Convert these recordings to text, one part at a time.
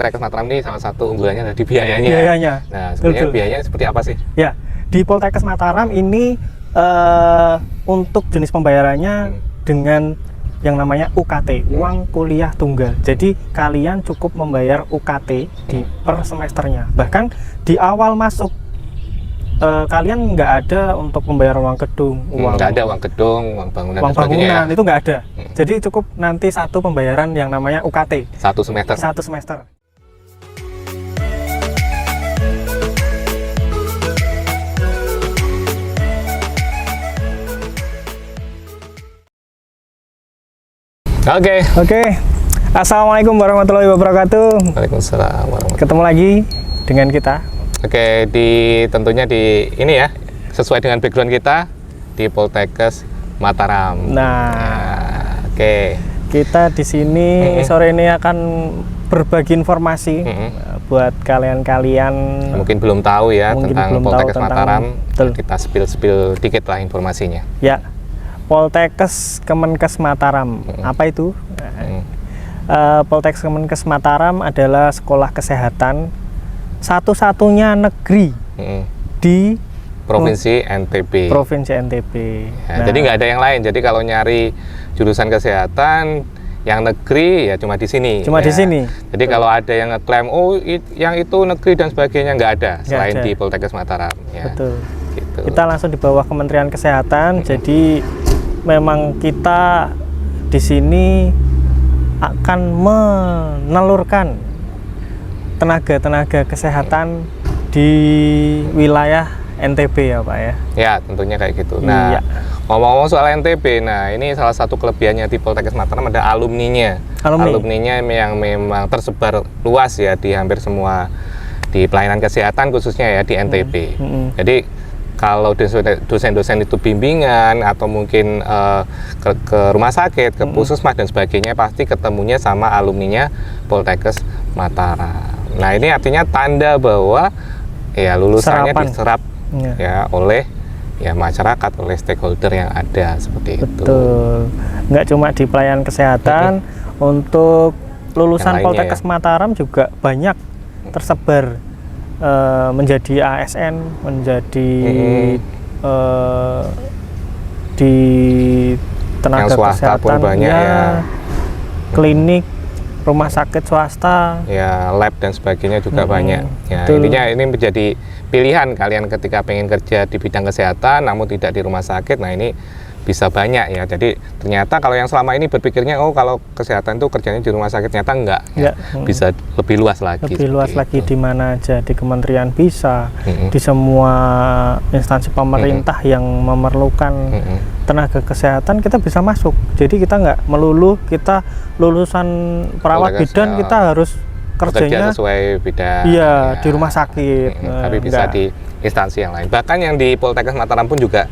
Poltekkes Mataram ini salah satu unggulannya adalah di biayanya. Biayanya. Nah, sebenarnya biayanya seperti apa sih? Ya, di Poltekkes Mataram ini untuk jenis pembayarannya dengan yang namanya UKT, uang kuliah tunggal. Jadi kalian cukup membayar UKT di per semesternya. Bahkan di awal masuk kalian nggak ada untuk membayar uang gedung, nggak ada uang gedung, uang bangunan, uang dan sebagainya bangunan ya? Itu nggak ada. Jadi cukup nanti satu pembayaran yang namanya UKT. Satu semester. Satu semester. Oke. Assalamualaikum warahmatullahi wabarakatuh. Waalaikumsalam warahmatullahi. Ketemu lagi dengan kita. Oke, tentunya di ini ya, sesuai dengan background kita di Poltekkes Mataram. Nah, ya, oke. Kita di sini sore ini akan berbagi informasi buat kalian-kalian mungkin belum tahu ya tentang Poltekkes Mataram. Kita spill dikit lah informasinya. Ya, Poltekkes Kemenkes Mataram. Apa itu? Poltekkes Kemenkes Mataram adalah sekolah kesehatan satu-satunya negeri di Provinsi NTB. Provinsi NTB. Ya, jadi nggak ada yang lain. Jadi kalau nyari jurusan kesehatan yang negeri ya cuma di sini. Cuma ya. di sini. Jadi kalau ada yang ngeklaim yang itu negeri dan sebagainya nggak ada selain di Poltekkes Mataram. Ya. Betul. Gitu. Kita langsung di bawah Kementerian Kesehatan. Jadi memang kita di sini akan menelurkan tenaga-tenaga kesehatan di wilayah NTB ya Pak ya? Ya tentunya kayak gitu. Nah ngomong-ngomong soal NTB, nah ini salah satu kelebihannya di Poltekkes Mataram ada alumninya. Alumninya yang memang tersebar luas ya di hampir semua di pelayanan kesehatan khususnya ya di NTB. Jadi kalau dosen-dosen itu bimbingan atau mungkin ke rumah sakit, ke puskesmas dan sebagainya pasti ketemunya sama alumninya Poltekkes Mataram. Nah ini artinya tanda bahwa ya lulusannya diserap ya oleh ya masyarakat, oleh stakeholder yang ada seperti itu. Betul. Nggak cuma di pelayanan kesehatan, untuk lulusan Poltekkes Mataram juga banyak tersebar menjadi ASN, menjadi di tenaga kesehatan pun banyak ya, klinik, rumah sakit swasta, ya lab dan sebagainya juga banyak. Ya intinya ini menjadi pilihan kalian ketika pengen kerja di bidang kesehatan namun tidak di rumah sakit. Nah ini bisa banyak ya. Jadi ternyata kalau yang selama ini berpikirnya kalau kesehatan itu kerjanya di rumah sakit, ternyata enggak ya. Bisa lebih luas lagi. Lebih luas lagi di mana aja, di kementerian bisa, di semua instansi pemerintah yang memerlukan tenaga kesehatan kita bisa masuk. Jadi kita nggak melulu kita lulusan perawat bidan kita harus kerjanya sesuai bidang. Iya, di rumah sakit. Tapi bisa di instansi yang lain. Bahkan yang di Poltekkes Mataram pun juga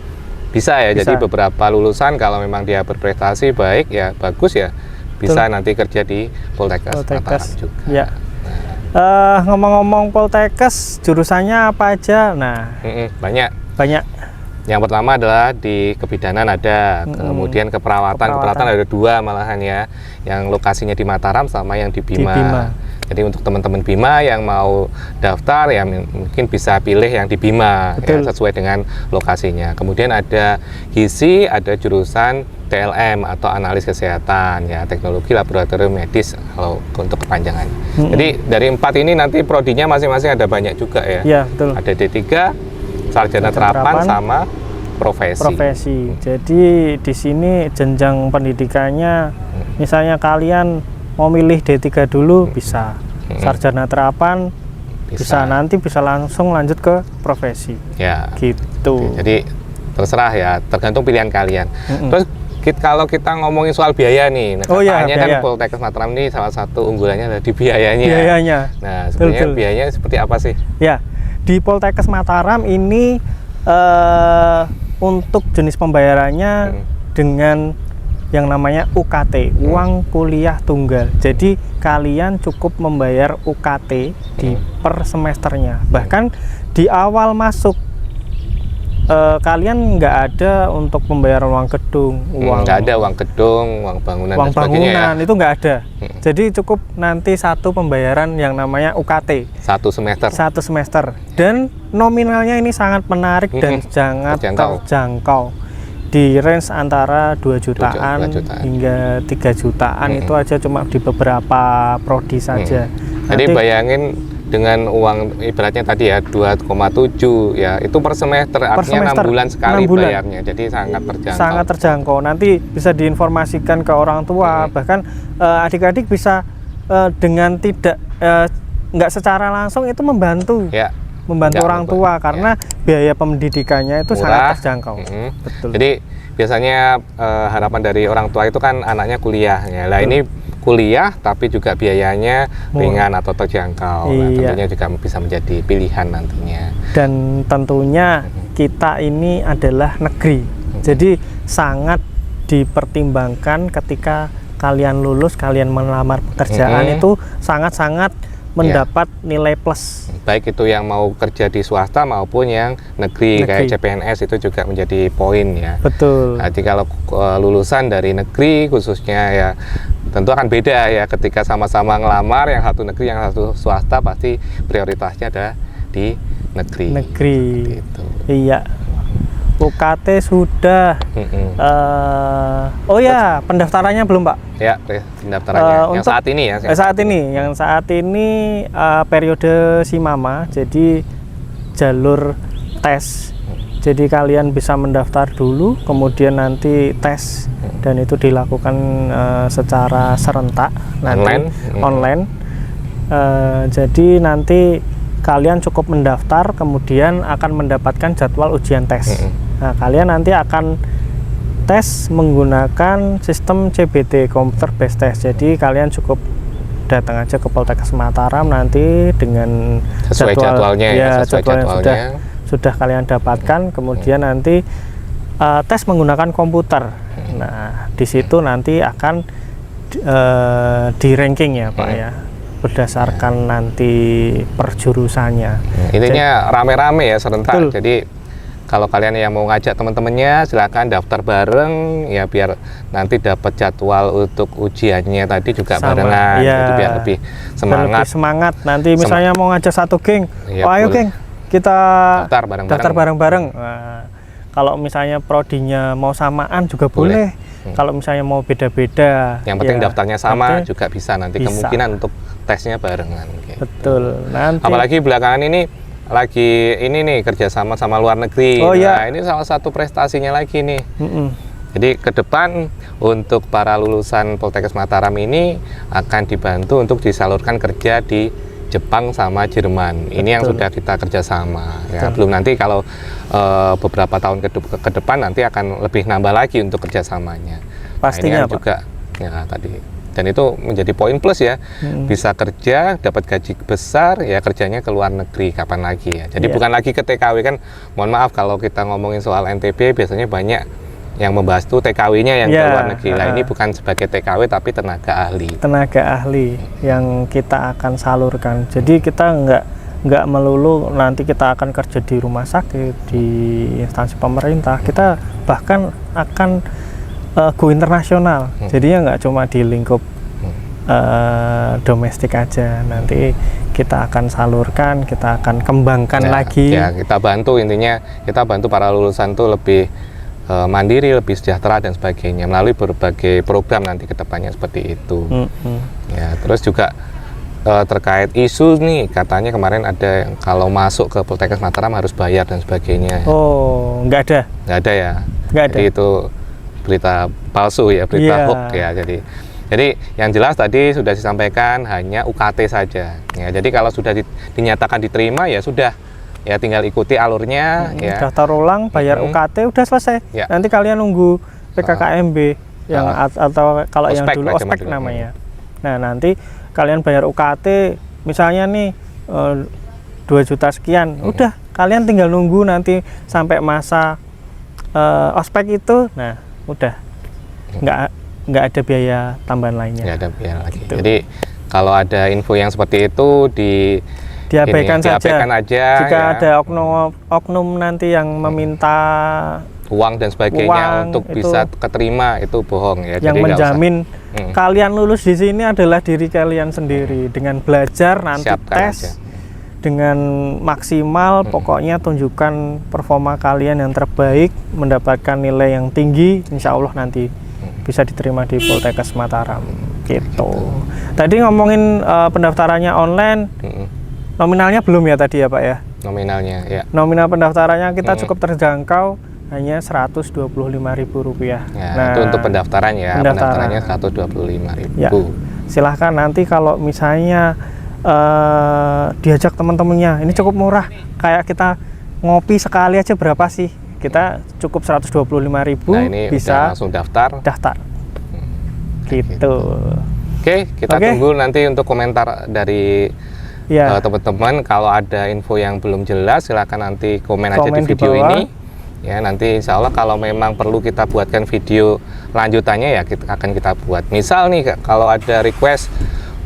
bisa ya. Jadi beberapa lulusan kalau memang dia berprestasi baik ya bagus ya bisa nanti kerja di Poltekkes Mataram juga. Ya. Ngomong-ngomong Poltekkes jurusannya apa aja? Nah, banyak. Yang pertama adalah di kebidanan ada, kemudian keperawatan ada 2 malahan ya, yang lokasinya di Mataram sama yang di Bima. Jadi untuk teman-teman Bima yang mau daftar ya mungkin bisa pilih yang di Bima ya, sesuai dengan lokasinya. Kemudian ada gizi, ada jurusan TLM atau analis kesehatan ya, teknologi laboratorium medis kalau untuk kepanjangannya. Jadi dari 4 ini nanti prodinya masing-masing ada banyak juga ya. Iya, betul. Ada D3, sarjana terapan sama profesi. Jadi di sini jenjang pendidikannya misalnya kalian mau milih D3 dulu bisa, sarjana terapan bisa nanti bisa langsung lanjut ke profesi. Ya. Gitu. Jadi terserah ya, tergantung pilihan kalian. Terus kalau kita ngomongin soal biaya nih, katanya kan Poltekkes Mataram ini salah satu unggulannya adalah di biayanya. Nah, sebenarnya biayanya seperti apa sih? Ya, di Poltekkes Mataram ini untuk jenis pembayarannya dengan yang namanya UKT, uang kuliah tunggal. Jadi kalian cukup membayar UKT di per semesternya. Bahkan di awal masuk kalian nggak ada untuk pembayaran uang gedung, nggak ada uang gedung, uang bangunan, uang dan sebagainya bangunan ya? itu nggak ada. Jadi cukup nanti satu pembayaran yang namanya UKT. Satu semester. Satu semester. Dan nominalnya ini sangat menarik dan sangat terjangkau. Di range antara 2 jutaan, hingga 3 jutaan itu aja cuma di beberapa prodi saja. Jadi bayangin dengan uang ibaratnya tadi ya 2,7 ya itu per semester, artinya 6 bulan sekali bayarnya, jadi sangat terjangkau. Sangat terjangkau. Nanti bisa diinformasikan ke orang tua, bahkan adik-adik bisa dengan tidak nggak secara langsung itu membantu. Ya. Membantu orang tua karena biaya pendidikannya itu sangat terjangkau. Betul. Jadi biasanya harapan dari orang tua itu kan anaknya kuliah ya. Lah ini kuliah tapi juga biayanya ringan atau terjangkau. Nah, tentunya juga bisa menjadi pilihan nantinya. Dan tentunya kita ini adalah negeri. Jadi sangat dipertimbangkan ketika kalian lulus, kalian melamar pekerjaan itu sangat-sangat mendapat nilai plus. Baik itu yang mau kerja di swasta maupun yang negeri. Kayak CPNS itu juga menjadi poin ya. Betul. Jadi kalau lulusan dari negeri khususnya ya tentu akan beda ya ketika sama-sama ngelamar, yang satu negeri yang satu swasta pasti prioritasnya ada di negeri. Itu. Iya. UKT sudah. Oh ya, pendaftarannya belum, Pak? Ya, pendaftarannya yang saat ini ya. Yang saat ini periode Simama, jadi jalur tes. Jadi kalian bisa mendaftar dulu, kemudian nanti tes, dan itu dilakukan secara serentak, nanti online. Jadi nanti kalian cukup mendaftar, kemudian akan mendapatkan jadwal ujian tes. Nah, kalian nanti akan tes menggunakan sistem CBT, Computer Based Test. Jadi kalian cukup datang aja ke Poltekkes Mataram nanti dengan jadwalnya yang sudah kalian dapatkan. Kemudian nanti tes menggunakan komputer. Nah, di situ nanti akan di ranking ya, Pak ya, berdasarkan nanti perjurusannya. Intinya rame-rame ya, serentak. Jadi kalau kalian yang mau ngajak teman-temannya, silakan daftar bareng ya, biar nanti dapat jadwal untuk ujiannya tadi juga barengan, jadi biar lebih semangat. Nanti misalnya mau ngajak satu geng, ayo geng, kita daftar bareng-bareng. Nah, kalau misalnya prodinya mau samaan juga boleh. Kalau misalnya mau beda-beda, yang penting daftarnya sama juga bisa. Nanti kemungkinan untuk tesnya barengan. Betul. Nanti apalagi belakangan ini lagi ini nih kerjasama sama luar negeri. Ini salah satu prestasinya lagi nih. Jadi ke depan untuk para lulusan Poltekkes Mataram ini akan dibantu untuk disalurkan kerja di Jepang sama Jerman. Ini yang sudah kita kerjasama. Ya, belum nanti kalau beberapa tahun ke depan nanti akan lebih nambah lagi untuk kerjasamanya. Pastinya ini kan juga ya tadi. Dan itu menjadi poin plus ya, bisa kerja, dapat gaji besar, ya kerjanya ke luar negeri kapan lagi ya. Jadi bukan lagi ke TKW kan, mohon maaf kalau kita ngomongin soal NTB biasanya banyak yang membahas tuh TKW-nya yang ke luar negeri. Nah ini bukan sebagai TKW tapi tenaga ahli. Tenaga ahli yang kita akan salurkan. Jadi kita nggak melulu nanti kita akan kerja di rumah sakit, di instansi pemerintah. Kita bahkan akan go internasional, jadinya nggak cuma di lingkup domestik aja. Nanti kita akan salurkan, kita akan kembangkan lagi. Ya, kita bantu, intinya kita bantu para lulusan tuh lebih mandiri, lebih sejahtera dan sebagainya melalui berbagai program nanti kedepannya seperti itu. Ya, terus juga terkait isu nih, katanya kemarin ada yang kalau masuk ke Poltekkes Mataram harus bayar dan sebagainya. Oh, nggak ada? Nggak ada ya? Nggak ada. Jadi itu berita palsu ya, berita hoax ya. Jadi yang jelas tadi sudah disampaikan hanya UKT saja. Ya, jadi kalau sudah dinyatakan diterima ya sudah, ya tinggal ikuti alurnya. Daftar ulang, bayar UKT, udah selesai. Ya. Nanti kalian nunggu PKKMB yang atau kalau yang dulu ospek namanya. Nah nanti kalian bayar UKT, misalnya nih 2 juta sekian, udah kalian tinggal nunggu nanti sampai masa ospek itu. Nah udah nggak ada biaya tambahan lainnya. Nggak ada biaya lagi. Gitu. Jadi kalau ada info yang seperti itu diabaikan saja. Diabaikan aja. Jika ya. ada oknum nanti yang meminta uang dan sebagainya untuk itu, bisa keterima, itu bohong ya. Yang jadi menjamin kalian lulus di sini adalah diri kalian sendiri dengan belajar nanti siapkan tes aja. Dengan maksimal. Pokoknya tunjukkan performa kalian yang terbaik, mendapatkan nilai yang tinggi, insya Allah nanti bisa diterima di Poltekkes Mataram gitu. Tadi ngomongin pendaftarannya online, nominalnya belum ya tadi ya Pak ya? Nominalnya ya. Nominal pendaftarannya kita cukup terjangkau, hanya Rp125.000. Ya, Nah, itu untuk pendaftaran ya. Pendaftarannya Rp125.000. Ya, silahkan nanti kalau misalnya diajak teman-temannya, ini cukup murah, kayak kita ngopi sekali aja berapa sih? Kita cukup Rp125.000, nah, ini bisa langsung daftar. Gitu. Oke, kita tunggu nanti untuk komentar dari teman-teman. Kalau ada info yang belum jelas, silahkan nanti komen aja di video ini. Ya, nanti insya Allah kalau memang perlu kita buatkan video lanjutannya ya akan kita buat. Misal nih kalau ada request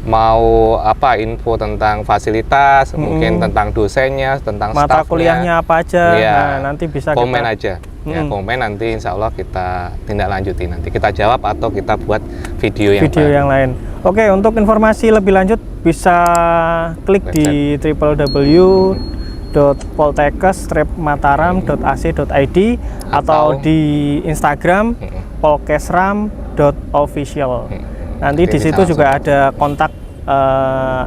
mau info tentang fasilitas, mungkin tentang dosennya, tentang mata staffnya, kuliahnya apa aja, ya, nah, nanti bisa komen aja. Ya, komen nanti insya Allah kita tindak lanjuti, nanti kita jawab atau kita buat video yang lain. Oke, untuk informasi lebih lanjut bisa klik di www.poltekkes-mataram.ac.id atau di Instagram polkesram.official. Nanti di situ juga ada kontak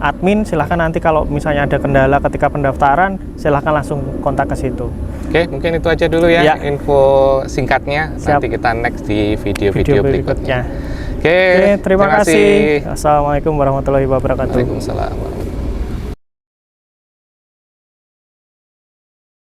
admin. Silahkan nanti kalau misalnya ada kendala ketika pendaftaran, silahkan langsung kontak ke situ. Oke, mungkin itu aja dulu ya info singkatnya. Siap. Nanti kita next di video berikutnya. Oke, terima kasih. Assalamualaikum warahmatullahi wabarakatuh. Waalaikumsalam.